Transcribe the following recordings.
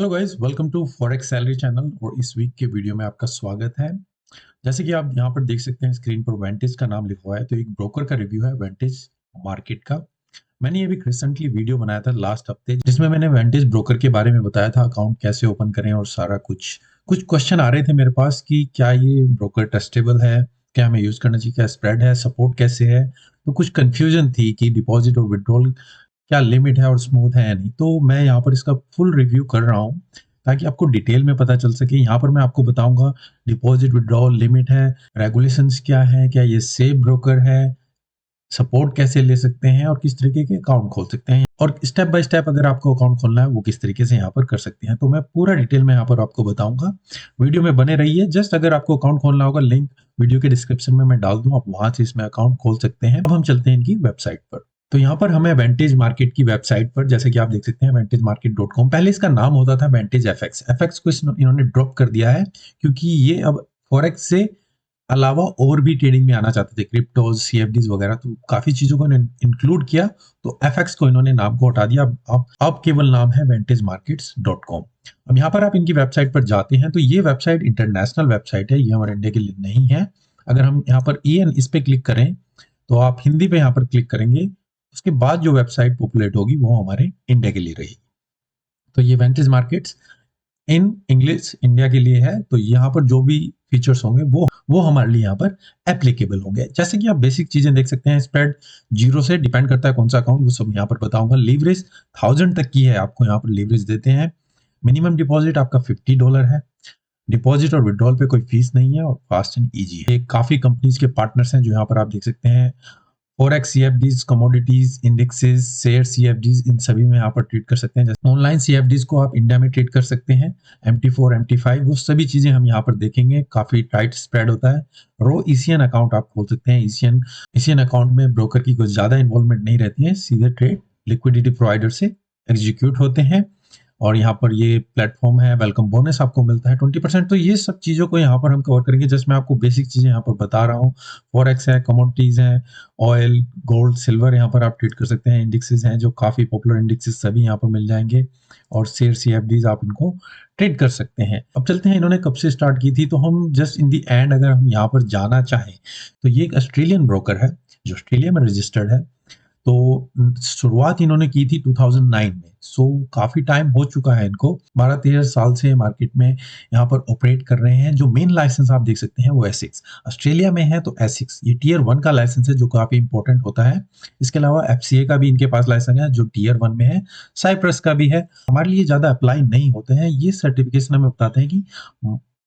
Hello guys, welcome to forex salary channel. और इस week के वीडियो में आपका स्वागत है। जैसे कि आप यहाँ पर देख सकते हैं, स्क्रीन पर वेंटेज का नाम लिखा हुआ है, तो एक ब्रोकर का रिव्यू है वेंटेज मार्केट का। मैंने ये भी रिसेंटली वीडियो बनाया था लास्ट हफ्ते, जिसमें मैंने वेंटेज ब्रोकर के बारे में बताया था, अकाउंट कैसे ओपन करें और सारा कुछ। कुछ क्वेश्चन आ रहे थे मेरे पास कि क्या ये ब्रोकर ट्रस्टेबल है, क्या हमें यूज करना चाहिए, क्या स्प्रेड है, सपोर्ट कैसे है। तो कुछ कंफ्यूजन थी कि डिपॉजिट और विड्रॉल क्या लिमिट है और स्मूथ है या नहीं। तो मैं यहाँ पर इसका फुल रिव्यू कर रहा हूँ ताकि आपको डिटेल में पता चल सके। यहाँ पर मैं आपको बताऊंगा डिपॉजिट विड्रॉल लिमिट है, रेगुलेशंस क्या है, क्या ये सेफ ब्रोकर है, सपोर्ट कैसे ले सकते हैं और किस तरीके के अकाउंट खोल सकते हैं, और स्टेप बाय स्टेप अगर आपको अकाउंट खोलना है वो किस तरीके से यहाँ पर कर सकते हैं। तो मैं पूरा डिटेल में यहाँ पर आपको बताऊंगा। वीडियो में बने रहिए। जस्ट अगर आपको अकाउंट खोलना होगा, लिंक वीडियो के डिस्क्रिप्शन में मैं डाल दूं, आप वहां से इसमें अकाउंट खोल सकते हैं। अब हम चलते हैं इनकी वेबसाइट पर। तो यहाँ पर हमें वेंटेज मार्केट की वेबसाइट पर, जैसे कि आप देख सकते हैं ventagemarket.com, पहले इसका नाम होता था वेंटेज एफएक्स। एफएक्स को इन्होंने ड्रॉप कर दिया है क्योंकि ये अब फॉरेक्स से अलावा और भी ट्रेडिंग में आना चाहते थे, क्रिप्टोज, सीएफडीज वगैरह, तो काफी चीजों को इंक्लूड किया। तो एफएक्स को इन्होंने नाम को हटा दिया। अब केवल नाम है ventagemarkets.com। अब यहाँ पर आप इनकी वेबसाइट पर जाते हैं तो ये वेबसाइट इंटरनेशनल वेबसाइट है, ये हमारे इंडिया के लिए नहीं है। अगर हम यहाँ पर EN इस पे क्लिक करें तो आप हिंदी पे यहाँ पर क्लिक करेंगे, उसके बाद जो वेबसाइट पॉपुलेट होगी वो हमारे इंडिया के लिए रहेगी। तो ये वेंटेज मार्केट्स इन इंग्लिश इंडिया के लिए है। तो यहाँ पर जो भी फीचर्स होंगे वो हमारे लिए यहाँ पर एप्लीकेबल होंगे। जैसे कि आप बेसिक चीजें देख सकते हैं, स्प्रेड 0 से डिपेंड करता है कौन सा अकाउंट, वो सब यहाँ पर बताऊंगा। लीवरेज 1000 तक की है, आपको यहाँ पर लीवरेज देते हैं। मिनिमम डिपॉजिट आपका $50 है। डिपॉजिट और विड्रॉल पे कोई फीस नहीं है और फास्ट एंड ईजी है। काफी कंपनीज के पार्टनर्स हैं जो यहाँ पर आप देख सकते हैं। फॉरेक्स सीएफडीज, कमोडिटीज, इंडेक्सेस, शेयर सीएफडीज, इन सभी में यहाँ पर ट्रेड कर सकते हैं। जैसे ऑनलाइन सीएफडीज को आप इंडिया में ट्रेड कर सकते हैं, MT4, MT5, वो सभी चीजें हम यहाँ पर देखेंगे। काफी टाइट स्प्रेड होता है। रो ईसीएन अकाउंट आप खोल सकते हैं। ईसीएन अकाउंट में ब्रोकर की कुछ ज्यादा इन्वॉल्वमेंट नहीं रहती है, सीधे ट्रेड लिक्विडिटी प्रोवाइडर से एग्जीक्यूट होते हैं। और यहाँ पर ये प्लेटफॉर्म है, वेलकम बोनस आपको मिलता है 20%। तो ये सब चीज़ों को यहाँ पर हम कवर करेंगे। जस्ट मैं आपको बेसिक चीज़ें यहाँ पर बता रहा हूँ। फॉरेक्स है, कमोडिटीज है, ऑयल, गोल्ड, सिल्वर, यहाँ पर आप ट्रेड कर सकते हैं। इंडेक्सेस हैं जो काफ़ी पॉपुलर इंडेक्सेस, सभी यहाँ पर मिल जाएंगे। और शेयर CFDs आप इनको ट्रेड कर सकते हैं। अब चलते हैं इन्होंने कब से स्टार्ट की थी। तो हम जस्ट इन दी एंड अगर हम यहाँ पर जाना चाहें तो ये एक ऑस्ट्रेलियन ब्रोकर है जो ऑस्ट्रेलिया में रजिस्टर्ड है। तो शुरुआत इन्होंने की थी 2009 में। सो काफी टाइम हो चुका है इनको, 12-13 साल से मार्केट में यहाँ पर ऑपरेट कर रहे हैं। जो मेन लाइसेंस आप देख सकते हैं वो एसिक्स ऑस्ट्रेलिया में है। तो एसिक्स ये टीयर 1 का लाइसेंस है जो काफी इंपॉर्टेंट होता है। इसके अलावा FCA का भी इनके पास लाइसेंस है जो टीयर 1 में है। साइप्रस का भी है। हमारे लिए ज्यादा अप्लाई नहीं होते हैं ये सर्टिफिकेशन। हमें बताते हैं कि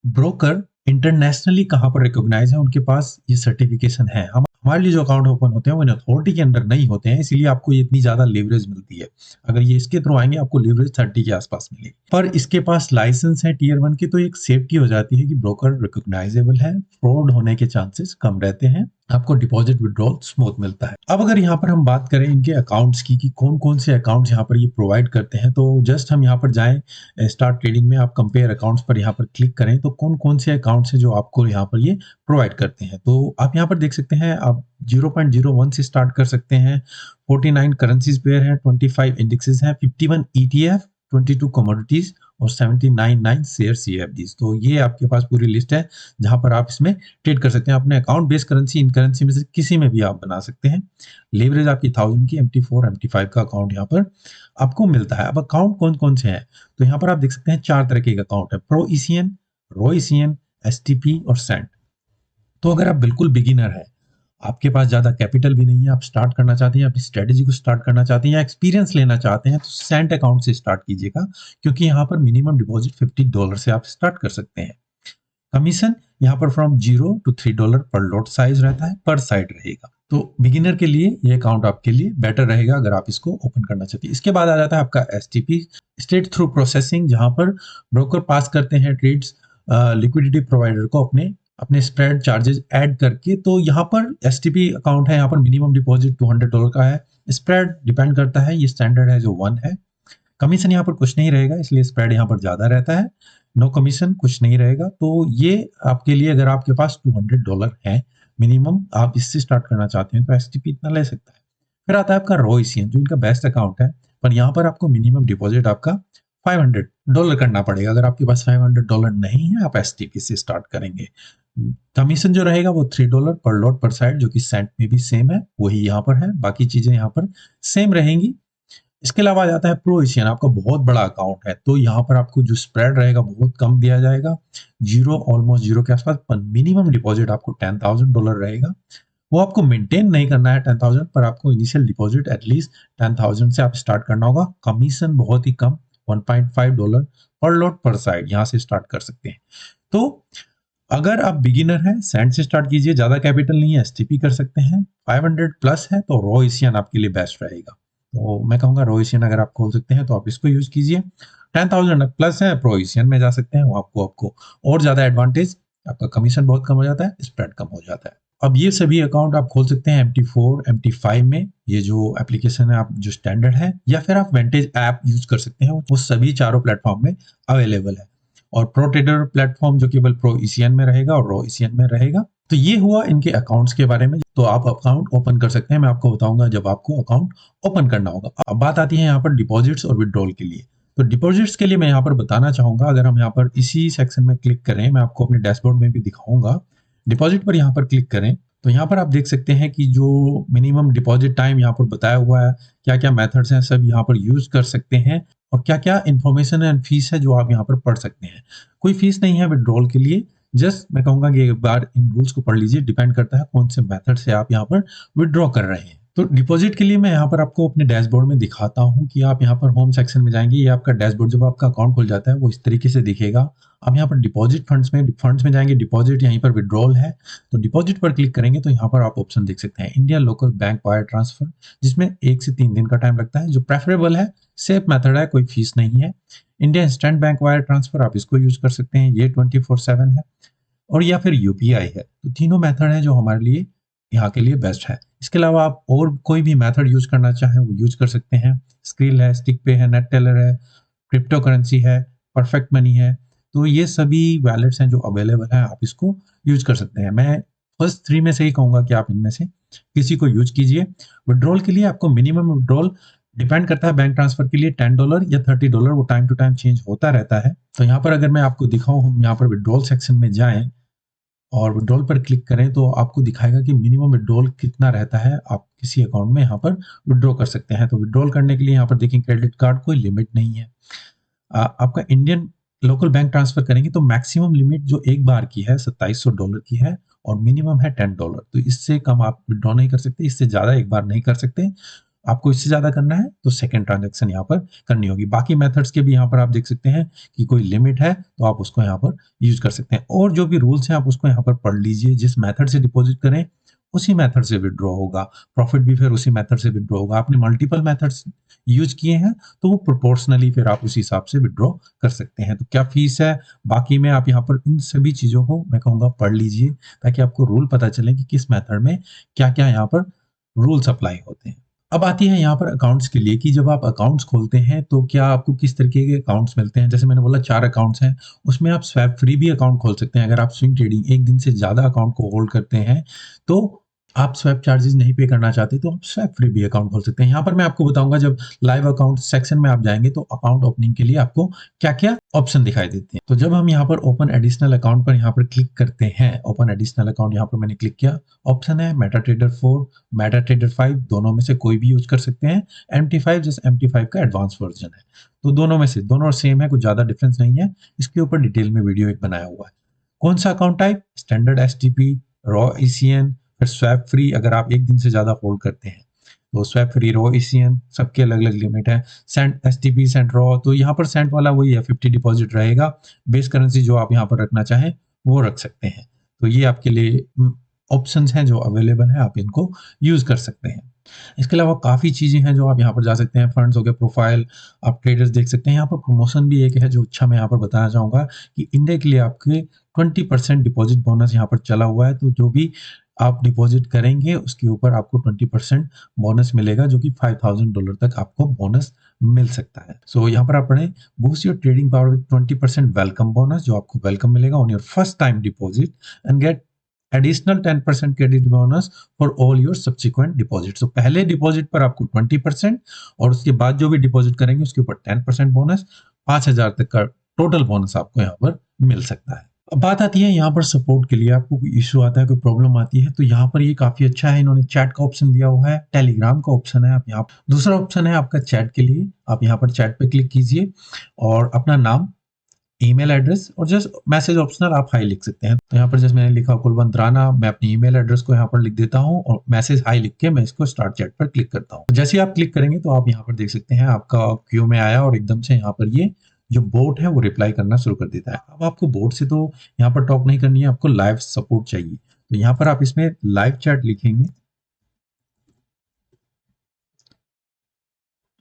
ब्रोकर इंटरनेशनली कहाँ पर रिकॉग्नाइज है, उनके पास ये सर्टिफिकेशन है। हम हमारे लिए जो अकाउंट ओपन होते हैं वो इन अथॉरिटी के अंडर नहीं होते हैं, इसीलिए आपको ये इतनी ज्यादा लिवरेज मिलती है। अगर ये इसके थ्रू आएंगे आपको लिवरेज 30 के आसपास मिलेगी। पर इसके पास लाइसेंस है टीयर 1 की, तो एक सेफ्टी हो जाती है कि ब्रोकर रिकॉग्नाइजेबल है, फ्रॉड होने के चांसेस कम रहते हैं, आपको डिपॉजिट विड्रॉल स्मूथ मिलता है। अब अगर यहाँ पर हम बात करें इनके अकाउंट्स की कि कौन कौन से अकाउंट्स यहाँ पर ये प्रोवाइड करते हैं, तो जस्ट हम यहाँ पर जाएं स्टार्ट ट्रेडिंग में, आप कंपेयर अकाउंट्स पर यहाँ पर क्लिक करें तो कौन कौन से अकाउंट्स हैं जो आपको यहाँ पर ये प्रोवाइड करते हैं। तो आप यहाँ पर देख सकते हैं, आप 0.01 से स्टार्ट कर सकते हैं। 49 करेंसीज पेयर है, 25 इंडेक्सेस हैं, 51 ETF, 22 कमोडिटीज और 79 शेयर CFDs। तो ये आपके पास पूरी लिस्ट है जहां पर आप इसमें ट्रेड कर सकते हैं। अपने अकाउंट बेस्ड करेंसी, इन करेंसी में से किसी में भी आप बना सकते हैं। लेवरेज आपकी 1000 की, MT4, MT5 का अकाउंट यहाँ पर आपको मिलता है। अब अकाउंट कौन कौन से हैं, तो यहाँ पर आप देख सकते हैं 4 तरह के अकाउंट है, प्रो ECN, रो ECN, STP और सेंट। तो अगर आप बिल्कुल बिगिनर है, आपके पास ज्यादा कैपिटल भी नहीं है, आप स्टार्ट करना चाहते हैं, अपनी स्ट्रेटेजी को स्टार्ट करना चाहते हैं या एक्सपीरियंस लेना चाहते हैं, तो सेंट अकाउंट से स्टार्ट कीजिएगा क्योंकि यहाँ पर मिनिमम डिपॉजिट $50 से आप स्टार्ट कर सकते हैं। कमीशन यहाँ पर फ्रॉम $0 to $3 पर लॉट साइज रहता है, पर साइड रहेगा। तो बिगिनर के लिए ये अकाउंट आपके लिए बेटर रहेगा अगर आप इसको ओपन करना चाहते हैं। इसके बाद आ जाता है आपका STP, स्ट्रेट थ्रू प्रोसेसिंग, जहां पर ब्रोकर पास करते हैं ट्रेड्स लिक्विडिटी प्रोवाइडर को अपने अपने स्प्रेड चार्जेस ऐड करके। तो यहाँ पर STP अकाउंट है, यहाँ पर मिनिमम डिपॉजिट $200 का है। स्प्रेड डिपेंड करता है, ये स्टैंडर्ड है जो 1 है। कमीशन यहाँ पर कुछ नहीं रहेगा, इसलिए स्प्रेड यहाँ पर ज्यादा रहता है। नो कमीशन, कुछ नहीं रहेगा। तो ये आपके लिए, अगर आपके पास $200 है मिनिमम, आप इससे स्टार्ट करना चाहते हैं तो STP इतना ले सकता है। फिर आता है आपका रो ECN जो इनका बेस्ट अकाउंट है, पर यहाँ पर आपको मिनिमम डिपॉजिट आपका $500 करना पड़ेगा। अगर आपके पास $500 नहीं है, आप एसटीपी से स्टार्ट करेंगे। कमीशन जो रहेगा वो $3 पर लॉट पर साइड, जो कि सेंट में भी सेम है, वही यहाँ पर है। बाकी चीजें यहाँ पर सेम रहेंगी। इसके अलावा आ जाता है प्रो एशियन। आपका बहुत बड़ा अकाउंट है तो यहाँ पर आपको जो स्प्रेड रहेगा बहुत कम दिया जाएगा, जीरो, ऑलमोस्ट जीरो के आसपास। पर मिनिमम डिपॉजिट आपको $10,000 रहेगा। वो आपको मेंटेन नहीं करना है 10,000, पर आपको इनिशियल डिपॉजिट एटलीस्ट 10,000 से आप स्टार्ट करना होगा। कमीशन बहुत ही कम, $1.5 पर लॉट पर साइड, यहाँ से स्टार्ट कर सकते हैं। तो अगर आप बिगिनर हैं, सैंड से स्टार्ट कीजिए, ज्यादा कैपिटल नहीं है, एसटीपी कर सकते हैं। 500 प्लस है तो रॉ एशियन आपके लिए बेस्ट रहेगा। तो मैं कहूंगा रॉ एशियन अगर आप खोल सकते हैं तो आप इसको यूज कीजिए। 10,000 प्लस है, प्रो एशियन में जा सकते हैं, वो आपको और ज्यादा एडवांटेज, आपका कमीशन बहुत कम हो जाता है, स्प्रेड कम हो जाता है। अब ये सभी अकाउंट आप खोल सकते हैं MT4, MT5 में। ये जो एप्लीकेशन है आप जो स्टैंडर्ड है, या फिर आप वेंटेज ऐप यूज कर सकते हैं, वो सभी चारों प्लेटफॉर्म में अवेलेबल है। और प्रो ट्रेडर प्लेटफॉर्म जो केवल प्रो ईसीएन में रहेगा और रॉ ईसीएन में रहेगा। तो ये हुआ इनके अकाउंट्स के बारे में। तो आप अकाउंट ओपन कर सकते हैं, मैं आपको बताऊंगा जब आपको अकाउंट ओपन करना होगा। अब बात आती है यहाँ पर डिपॉजिट्स और विड्रॉल के लिए। तो डिपॉजिट्स के लिए मैं यहाँ पर बताना चाहूंगा, अगर हम यहाँ पर इसी सेक्शन में क्लिक करें, मैं आपको अपने डैशबोर्ड में भी दिखाऊंगा। डिपॉजिट पर यहाँ पर क्लिक करें तो यहाँ पर आप देख सकते हैं कि जो मिनिमम डिपॉजिट टाइम यहाँ पर बताया हुआ है, क्या क्या मेथड्स हैं, सब यहाँ पर यूज कर सकते हैं, और क्या क्या इन्फॉर्मेशन एंड फीस है जो आप यहाँ पर पढ़ सकते हैं। कोई फीस नहीं है विड्रॉल के लिए। जस्ट मैं कहूंगा कि एक बार इन रूल्स को पढ़ लीजिए, डिपेंड करता है कौन से मेथड से आप यहाँ पर विड्रॉ कर रहे हैं। तो डिपॉजिट के लिए मैं यहाँ पर आपको अपने डैशबोर्ड में दिखाता हूँ कि आप यहाँ पर होम सेक्शन में जाएंगे, ये आपका डैशबोर्ड जब आपका अकाउंट खुल जाता है वो इस तरीके से दिखेगा। आप यहाँ पर डिपॉजिट फंड्स में जाएंगे, डिपॉजिट, यहीं पर विड्रॉल है। तो डिपॉजिट पर क्लिक करेंगे तो यहाँ पर आप ऑप्शन देख सकते हैं, Indian local bank wire transfer, जिसमें 1 से 3 दिन का टाइम लगता है, जो प्रेफरेबल है, सेफ मेथड है, कोई फीस नहीं है। India instant bank wire transfer, आप इसको यूज कर सकते हैं, ये 24/7 है। और या फिर यूपीआई है। तो तीनों मेथड हैं जो हमारे लिए यहाँ के लिए बेस्ट है। इसके अलावा आप और कोई भी मेथड यूज करना चाहें वो यूज कर सकते हैं। स्क्रिल है, स्टिक पे है, नेट टेलर है, क्रिप्टो करेंसी है, परफेक्ट मनी है। तो ये सभी वैलेट्स हैं जो अवेलेबल है, आप इसको यूज कर सकते हैं। मैं फर्स्ट 3 में से ही कहूंगा कि आप इनमें से किसी को यूज कीजिए। विड्रॉल के लिए आपको मिनिमम विड्रॉल डिपेंड करता है बैंक ट्रांसफर के लिए $10 या $30, वो टाइम टू टाइम चेंज होता रहता है। तो यहाँ पर अगर मैं आपको दिखाऊं, हम यहाँ पर विड्रॉल सेक्शन में जाएं और विड्रॉल पर क्लिक करें तो आपको दिखाएगा कि मिनिमम विड्रॉल कितना रहता है, आप किसी अकाउंट में यहाँ पर विड्रॉ कर सकते हैं। तो विड्रॉल करने के लिए यहाँ पर देखें, क्रेडिट कार्ड कोई लिमिट नहीं है। आपका इंडियन लोकल बैंक ट्रांसफर करेंगे तो मैक्सिमम लिमिट जो एक बार की है $2,700 की है, और मिनिमम है $10। तो इससे कम आप विड्रॉ नहीं कर सकते, इससे ज्यादा एक बार नहीं कर सकते। आपको इससे ज्यादा करना है तो सेकंड ट्रांजैक्शन यहाँ पर करनी होगी। बाकी मेथड्स के भी यहाँ पर आप देख सकते हैं कि कोई लिमिट है तो आप उसको यहाँ पर यूज कर सकते हैं, और जो भी रूल्स हैं आप उसको यहाँ पर पढ़ लीजिए। जिस मेथड से डिपॉजिट करें उसी मेथड से विड्रॉ होगा, प्रॉफिट भी फिर उसी मेथड से विड्रॉ होगा। आपने मल्टीपल मेथड्स यूज किए हैं तो वो प्रोपोर्शनली फिर आप उसी हिसाब से विड्रॉ कर सकते हैं। तो क्या फीस है, बाकी में आप यहाँ पर इन सभी चीजों को मैं कहूँगा पढ़ लीजिए, ताकि आपको रूल पता चले कि किस मेथड में क्या क्या यहाँ पर रूल्स अप्लाई होते हैं। अब आती है यहाँ पर अकाउंट्स के लिए, कि जब आप अकाउंट्स खोलते हैं तो क्या आपको किस तरीके के अकाउंट्स मिलते हैं। जैसे मैंने बोला 4 अकाउंट्स हैं, उसमें आप स्वैप फ्री भी अकाउंट खोल सकते हैं। अगर आप स्विंग ट्रेडिंग 1 दिन से ज्यादा अकाउंट को होल्ड करते हैं तो आप स्वैप चार्जेस नहीं पे करना चाहते तो आप स्वैप फ्री भी अकाउंट खोल सकते हैं। यहाँ पर मैं आपको बताऊंगा, जब लाइव अकाउंट सेक्शन में आप जाएंगे तो अकाउंट ओपनिंग के लिए आपको क्या क्या ऑप्शन दिखाई देते हैं। तो जब हम यहाँ पर ओपन एडिशनल अकाउंट पर यहाँ पर क्लिक करते हैं, ओपन एडिशनल अकाउंट यहाँ पर मैंने क्लिक किया, ऑप्शन है मेटाट्रेडर 4, मेटाट्रेडर 5, दोनों में से कोई भी यूज कर सकते हैं। MT5 जैसे MT5 का एडवांस वर्जन है, तो दोनों में से दोनों सेम है, कुछ ज्यादा डिफरेंस नहीं है। इसके ऊपर डिटेल में वीडियो एक बनाया हुआ है। कौन सा account type, standard STP, raw ECN, फिर स्वैप फ्री अगर आप 1 दिन से ज्यादा होल्ड करते हैं तो स्वैप फ्री, रॉ ईसीएन, सबके अलग अलग लिमिट है। सेंट एसटीपी, सेंट रॉ, तो यहाँ पर सेंट वाला वही है, 50 डिपॉजिट रहेगा। बेस करेंसी जो आप यहाँ पर रखना चाहें वो रख सकते हैं। तो ये आपके लिए ऑप्शंस हैं जो अवेलेबल है, आप इनको यूज कर सकते हैं। इसके अलावा काफी चीजें हैं जो आप यहाँ पर जा सकते हैं। फंड्स हो गए, प्रोफाइल, आप ट्रेडर्स देख सकते हैं। यहाँ पर प्रमोशन भी एक है जो अच्छा मैं यहाँ पर बताना चाहूंगा, कि इंडिया के लिए आपके 20% डिपॉजिट बोनस यहाँ पर चला हुआ है। तो जो भी आप डिपॉजिट करेंगे उसके ऊपर आपको 20% बोनस मिलेगा, जो कि $5,000 तक आपको बोनस मिल सकता है। सो यहाँ पर आप पढ़ें, boost your trading power with 20% welcome bonus, जो आपको वेलकम मिलेगा on your first time deposit, and get additional 10% credit bonus for all your subsequent deposit. तो पहले डिपॉजिट पर आपको 20%, और उसके बाद जो भी डिपॉजिट करेंगे उसके ऊपर 10% बोनस। 5000 तक का टोटल बोनस आपको यहाँ पर मिल सकता है। अब बात आती है यहाँ पर सपोर्ट के लिए, आपको कोई इश्यू आता है, कोई प्रॉब्लम आती है, तो यहाँ पर ये काफ़ी अच्छा है, इन्होंने चैट का ऑप्शन दिया हुआ है, टेलीग्राम का ऑप्शन है, आप यहाँ दूसरा ऑप्शन है आपका चैट के लिए, आप यहाँ पर चैट पे क्लिक कीजिए और अपना नाम, ईमेल एड्रेस और जस्ट मैसेज ऑप्शनल आप हाई लिख सकते हैं। तो यहाँ पर जैसे मैंने लिखा कुलवंत राणा, मैं अपनी ईमेल एड्रेस को यहाँ पर लिख देता हूँ और मैसेज हाई लिख के मैं इसको स्टार्ट चैट पर क्लिक करता हूँ। जैसे ही आप क्लिक करेंगे तो आप यहाँ पर देख सकते हैं आपका क्यू में आया और एकदम से यहाँ पर ये जो बोट है वो रिप्लाई करना शुरू कर देता है। अब आपको बोट से तो यहाँ पर टॉक नहीं करनी है, आपको लाइव सपोर्ट चाहिए, तो यहाँ पर आप इसमें लाइव चैट लिखेंगे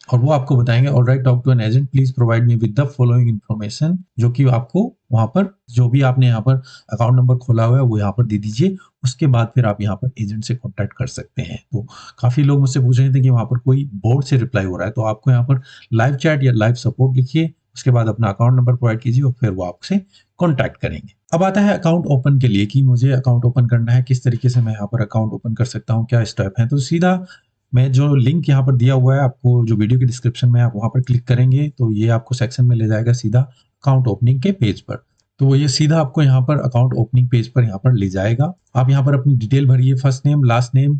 और वो आपको बताएंगे alright talk to an agent please provide me with the following information, जो कि आपको वहां पर जो भी आपने यहाँ पर अकाउंट नंबर खोला हुआ है वो यहाँ पर दे दीजिए। उसके बाद फिर आप यहाँ पर एजेंट से कांटेक्ट कर सकते हैं। तो काफी लोग मुझसे पूछ रहे थे कि वहां पर कोई बोर्ड से रिप्लाई हो रहा है, तो आपको यहाँ पर लाइव चैट या लाइव सपोर्ट लिखिए, उसके बाद अपना अकाउंट नंबर प्रोवाइड कीजिए और फिर वो आपसे कॉन्टैक्ट करेंगे। अब आता है अकाउंट ओपन के लिए कि मुझे अकाउंट ओपन करना है, किस तरीके से मैं यहाँ पर अकाउंट ओपन कर सकता हूँ, क्या स्टेप है। तो सीधा मैं जो लिंक यहाँ पर दिया हुआ है आपको, जो वीडियो के डिस्क्रिप्शन में, आप वहां पर क्लिक करेंगे तो ये आपको सेक्शन में ले जाएगा सीधा अकाउंट ओपनिंग के पेज पर। तो ये सीधा आपको यहाँ पर अकाउंट ओपनिंग पेज पर यहाँ पर ले जाएगा। आप यहाँ पर अपनी डिटेल भरिए, first name, last name,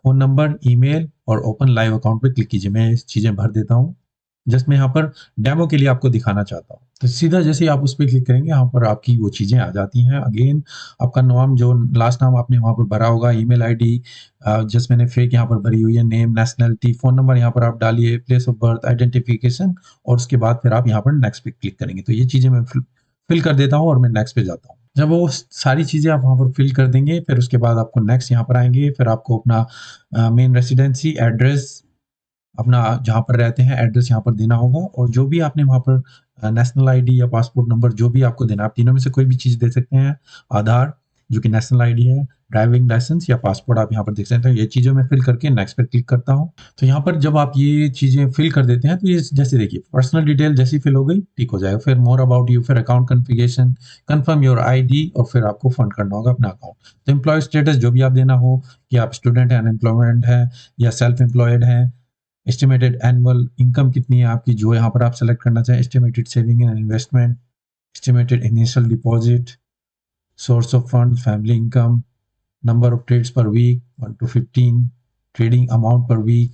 phone number, email और ओपन लाइव अकाउंट पे क्लिक कीजिए। मैं ये चीजें भर देता हूँ, जस्ट मैं यहाँ पर डेमो के लिए आपको दिखाना चाहता हूँ। तो सीधा जैसे ही आप उस पर क्लिक करेंगे यहाँ पर आपकी वो चीजें आ जाती हैं। अगेन आपका नाम, जो लास्ट नाम आपने वहां पर भरा होगा, ईमेल आईडी जस्ट मैंने फेक यहाँ पर भरी हुई है, नेम, नेशनलिटी, फोन नंबर यहाँ पर आप डालिए, प्लेस ऑफ बर्थ, आइडेंटिफिकेशन और उसके बाद फिर आप यहाँ पर नेक्स्ट पे क्लिक करेंगे। तो ये चीजें मैं फिल कर देता हूँ और मैं नेक्स्ट पे जाता हूँ। जब वो सारी चीजें आप वहां पर फिल कर देंगे फिर उसके बाद आपको नेक्स्ट यहाँ पर आएंगे, फिर आपको अपना मेन रेसिडेंसी एड्रेस, अपना जहाँ पर रहते हैं एड्रेस यहाँ पर देना होगा और जो भी आपने वहाँ पर नेशनल आईडी या पासपोर्ट नंबर जो भी आपको देना है, आप तीनों में से कोई भी चीज़ दे सकते हैं। आधार जो कि नेशनल आईडी है, ड्राइविंग लाइसेंस या पासपोर्ट आप यहाँ पर देख सकते हैं। ये चीज़ें मैं फिल करके नेक्स्ट पर क्लिक करता हूँ। तो यहाँ पर जब आप ये चीज़ें फिल कर देते हैं तो ये जैसे देखिए पर्सनल डिटेल जैसी फिल हो गई, ठीक हो जाएगा। फिर मोर अबाउट यू, फिर account configuration, confirm your ID और फिर आपको फंड करना होगा अपना अकाउंट। तो एम्प्लॉय स्टेटस जो भी आप देना हो कि आप स्टूडेंट हैं, अनएम्प्लॉयमेंट है या सेल्फ एम्प्लॉयड है, एस्टिमेटेड एनुअल इनकम कितनी है आपकी जो यहाँ पर आप सेलेक्ट करना चाहें, estimated saving and investment, estimated initial deposit, source of fund, family income, number of trades per week 1 to 15, trading amount per week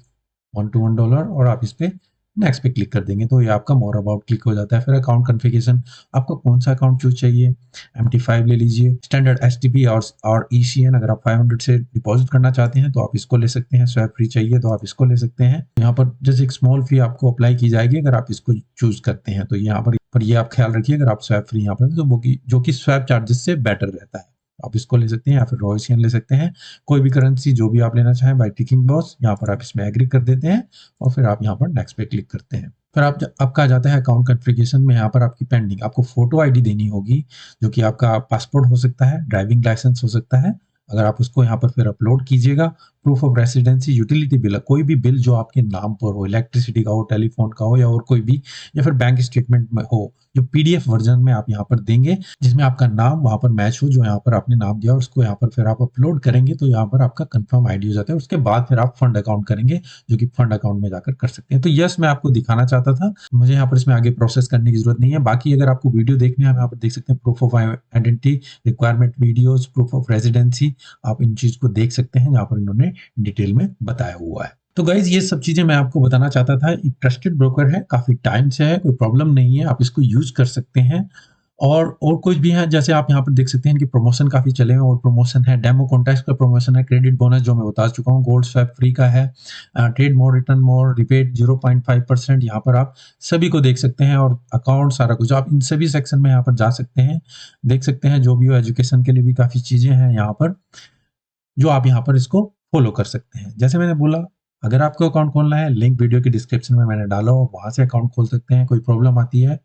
$1 to $1 और आप इस पे नेक्स्ट पे क्लिक कर देंगे तो ये आपका मोर अबाउट क्लिक हो जाता है। फिर अकाउंट कॉन्फ़िगरेशन, आपको कौन सा अकाउंट चूज चाहिए, MT5 ले लीजिए, स्टैंडर्ड STP और ECN अगर आप 500 से डिपॉजिट करना चाहते हैं तो आप इसको ले सकते हैं, स्वैप फ्री चाहिए तो आप इसको ले सकते हैं। यहाँ पर जैसे एक स्मॉल फी आपको अप्लाई की जाएगी अगर आप इसको चूज करते हैं, तो यहाँ पर ये आप ख्याल रखिए अगर आप स्वैप फ्री यहाँ पर तो जो कि स्वैप चार्जेस से बेटर रहता है, आप इसको ले सकते हैं या फिर रॉयसियन ले सकते हैं। कोई भी करेंसी जो भी आप लेना चाहें बाय टिकिंग बॉस, यहाँ पर आप इसमें एग्री कर देते हैं और फिर आप यहाँ पर नेक्स्ट पे क्लिक करते हैं। फिर आपका आ जाता है अकाउंट कॉन्फ़िगरेशन में, यहाँ पर आपकी पेंडिंग, आपको फोटो आईडी देनी होगी जो कि आपका पासपोर्ट हो सकता है, ड्राइविंग लाइसेंस हो सकता है। अगर आप उसको यहाँ पर फिर अपलोड कीजिएगा, proof of residency, utility bill, कोई भी बिल जो आपके नाम पर हो, इलेक्ट्रिसिटी का हो, टेलीफोन का हो या और कोई भी, या फिर बैंक स्टेटमेंट में हो, जो PDF वर्जन में आप यहाँ पर देंगे जिसमें आपका नाम वहां पर मैच हो, जो यहाँ पर आपने नाम दिया, और उसको यहाँ पर फिर आप अपलोड करेंगे तो यहाँ पर आपका कंफर्म आईडी हो जाता है। उसके बाद फिर आप फंड अकाउंट करेंगे जो कि फंड अकाउंट में जाकर कर सकते हैं। तो यस, मैं आपको दिखाना चाहता था, मुझे यहाँ पर इसमें आगे प्रोसेस करने की जरूरत नहीं है। बाकी अगर आपको वीडियो देखने हैं, यहाँ पर देख सकते हैं proof of identity, requirement videos, proof of residency, आप इन चीज को देख सकते हैं जहाँ पर इन्होंने डिटेल में बताया हुआ है। तो गाइज ये सब चीजें मैं आपको बताना चाहता था। एक ट्रस्टेड ब्रोकर है, काफी टाइम से है, कोई प्रॉब्लम नहीं है, आप इसको यूज कर सकते हैं। और कुछ भी है, जैसे आप यहाँ पर देख सकते हैं इनके प्रमोशन काफी चले हुए और प्रमोशन है, डेमो कॉन्टेस्ट का प्रमोशन है, क्रेडिट बोनस जो मैं बता चुका हूँ, गोल्ड स्वैप फ्री का है, ट्रेड मोर रिटर्न मोर, रिपेट 0.5%, यहाँ पर आप सभी को देख सकते हैं और अकाउंट सारा कुछ आप इन सभी सेक्शन में यहाँ पर जा सकते हैं, देख सकते हैं। जो भी हो, एजुकेशन के लिए भी काफी चीजें हैं यहाँ पर जो आप यहाँ पर इसको फॉलो कर सकते हैं। जैसे मैंने बोला, अगर आपको अकाउंट खोलना है, लिंक वीडियो के डिस्क्रिप्शन में मैंने डाला हो, वहां से अकाउंट खोल सकते हैं। कोई प्रॉब्लम आती है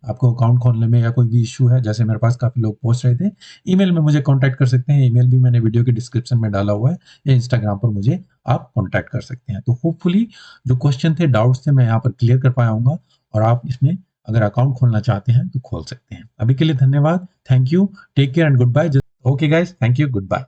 आपको अकाउंट खोलने में या कोई भी इशू है, जैसे मेरे पास काफी लोग पूछ रहे थे, ईमेल में मुझे कांटेक्ट कर सकते हैं। ईमेल भी मैंने वीडियो के डिस्क्रिप्शन में डाला हुआ है, या इंस्टाग्राम पर मुझे आप कांटेक्ट कर सकते हैं। तो होपफुली जो क्वेश्चन थे, डाउट्स थे, मैं यहाँ पर क्लियर कर पाया हूँ और आप इसमें अगर अकाउंट खोलना चाहते हैं तो खोल सकते हैं। अभी के लिए धन्यवाद, thank you, take care and goodbye. Okay guys, thank you, good bye.